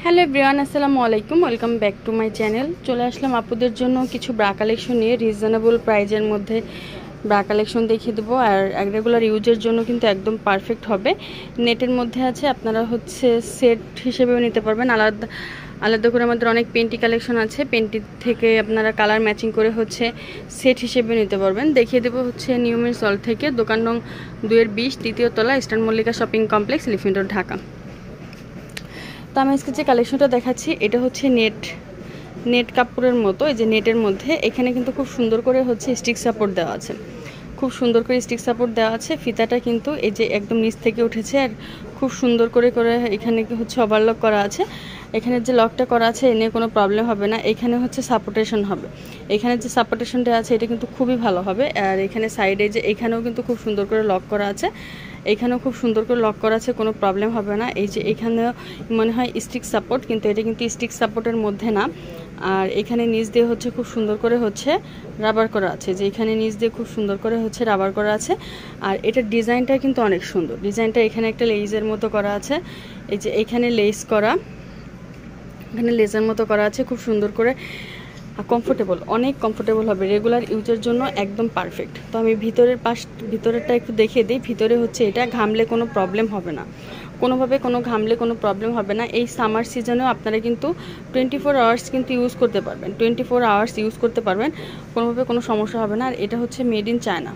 Hello everyone, আসসালামু আলাইকুম। Welcome back to my channel. চলে আসলাম আপুদের জন্য কিছু ব্রা কালেকশন নিয়ে। রিজনেবল প্রাইজের মধ্যে ব্রা কালেকশন দেখিয়ে দেবো, আর রেগুলার ইউজের জন্য কিন্তু একদম পারফেক্ট হবে। নেটের মধ্যে আছে, আপনারা সেট হিসেবেও নিতে পারবেন। আলাদা আলাদা করে আমাদের অনেক পেন্টি কালেকশন আছে, পেন্টি থেকে আপনারা কালার ম্যাচিং করে সেট হিসেবে নিতে পারবেন। দেখিয়ে দেবো নিউ মেন্স হল থেকে, দোকান নং 2-20, তৃতীয় তলা, eastern Mallika shopping complex, elephant road, Dhaka. তো আমি আজকে যে কালেকশনটা দেখাচ্ছি এটা নেট কাপড়ের মতো। এই যে নেটের মধ্যে এখানে কিন্তু খুব সুন্দর করে স্টিক সাপোর্ট দেওয়া আছে, খুব সুন্দর করে স্টিক সাপোর্ট দেওয়া আছে। ফিতাটা কিন্তু এই যে একদম নিচ থেকে উঠেছে, আর খুব সুন্দর করে এখানে ওভারলক করা আছে। এখানে যে লকটা করা আছে এ নিয়ে কোনো প্রবলেম হবে না। এখানে সাপোর্টেশন হবে, এখানে যে সাপোর্টেশনটা আছে এটা কিন্তু খুবই ভালো হবে। আর এখানে সাইডে যে এখানেও কিন্তু খুব সুন্দর করে লক করা আছে, এখানেও খুব সুন্দর করে লক করা আছে, কোনো প্রবলেম হবে না। এই যে এখানেও মনে হয় স্টিক সাপোর্ট, কিন্তু এটা কিন্তু স্টিক সাপোর্টের মধ্যে না। আর এখানে নিচ দিয়ে খুব সুন্দর করে রাবার করা আছে, যে এখানে নিচ দিয়ে খুব সুন্দর করে রাবার করা আছে। আর এটার ডিজাইনটা কিন্তু অনেক সুন্দর। ডিজাইনটা এখানে একটা লেজের মতো করা আছে, এই যে এখানে লেস করা, এখানে লেজার মতো করা আছে, খুব সুন্দর করে। কমফোর্টেবল, অনেক কমফোর্টেবল হবে, রেগুলার ইউজের জন্য একদম পারফেক্ট। তো আমি ভিতরেরটা একটু দেখিয়ে দিই। ভিতরে এটা ঘামলে কোনো প্রবলেম হবে না, কোনোভাবে ঘামলে কোনো প্রবলেম হবে না। এই সামার সিজনেও আপনারা কিন্তু 24 আওয়ার্স কিন্তু ইউজ করতে পারবেন, 24 আওয়ার্স ইউজ করতে পারবেন, কোনোভাবে কোনো সমস্যা হবে না। আর এটা মেড ইন চায়না,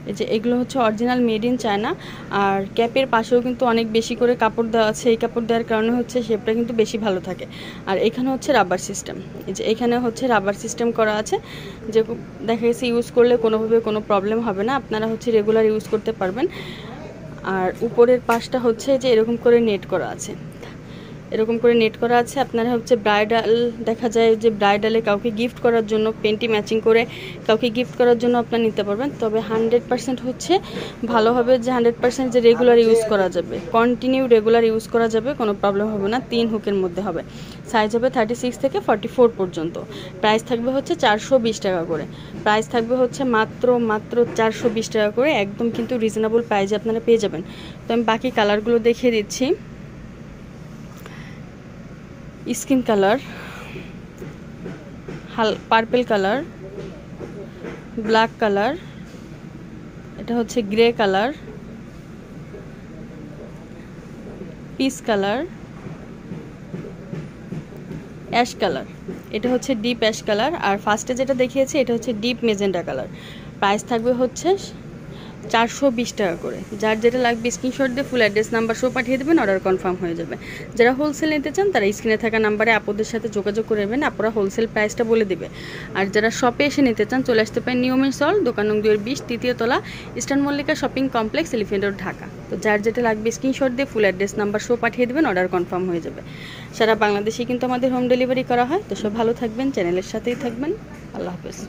এই যে এগুলো অরিজিনাল মেড ইন চায়না। আর ক্যাপের পাশেও কিন্তু অনেক বেশি করে কাপড় দেওয়া আছে, এই কাপড় দেওয়ার কারণে শেপটা কিন্তু বেশি ভালো থাকে। আর এখানে রাবার সিস্টেম, এই যে এখানে রাবার সিস্টেম করা আছে, যে দেখা গেছে ইউজ করলে কোনোভাবে কোনো প্রবলেম হবে না, আপনারা রেগুলার ইউজ করতে পারবেন। আর উপরের পাশটা যে এরকম করে নেট করা আছে, এরকম করে নেট করা আছে। আপনারা ব্রাইডাল, দেখা যায় যে ব্রাইডালে কাউকে গিফট করার জন্য পেন্টি ম্যাচিং করে কাউকে গিফট করার জন্য আপনারা নিতে পারবেন। তবে 100% ভালো হবে, যে 100% যে রেগুলার ইউজ করা যাবে, কন্টিনিউ রেগুলার ইউজ করা যাবে, কোনো প্রবলেম হবে না। 3 হুকের মধ্যে হবে, সাইজ হবে 36 থেকে 44 পর্যন্ত। প্রাইস থাকবে 420 টাকা করে, প্রাইস থাকবে মাত্র 420 টাকা করে, একদম কিন্তু রিজনেবল প্রাইসে আপনারা পেয়ে যাবেন। তো আমি বাকি কালারগুলো দেখিয়ে দিচ্ছি। Skin colour, purple colour, black colour, এটা grey colour, peach colour, ash colour, এটা ডিপ অ্যাশ কালার। আর ফার্স্টে যেটা দেখিয়েছি এটা ডিপ মেজেন্টা কালার। প্রাইস থাকবে 420 টাকা করে। যার যেটা লাগবে স্ক্রিনশট দিয়ে ফুল অ্যাড্রেস নাম্বার সহ পাঠিয়ে দেবেন, অর্ডার কনফার্ম হয়ে যাবে। যারা হোলসেল নিতে চান তারা স্ক্রিনে থাকা নাম্বারে আপুদের সাথে যোগাযোগ করবেন, আপুরা হোলসেল প্রাইসটা বলে দেবে। আর যারা শপে এসে নিতে চান চলে আসতে পারেন নিউ মেন্স হল, দোকান নং 2-20, তৃতীয় তলা, eastern Mallika shopping complex, elephant road, Dhaka. তো যার যেটা লাগবে স্ক্রিনশট দিয়ে ফুল অ্যাড্রেস নাম্বার সহ পাঠিয়ে দেবেন, অর্ডার কনফার্ম হয়ে যাবে। সারা বাংলাদেশে কিন্তু আমাদের হোম ডেলিভারি করা হয়। তো সব ভালো থাকবেন, চ্যানেলের সাথেই থাকবেন। আল্লাহ হাফেজ।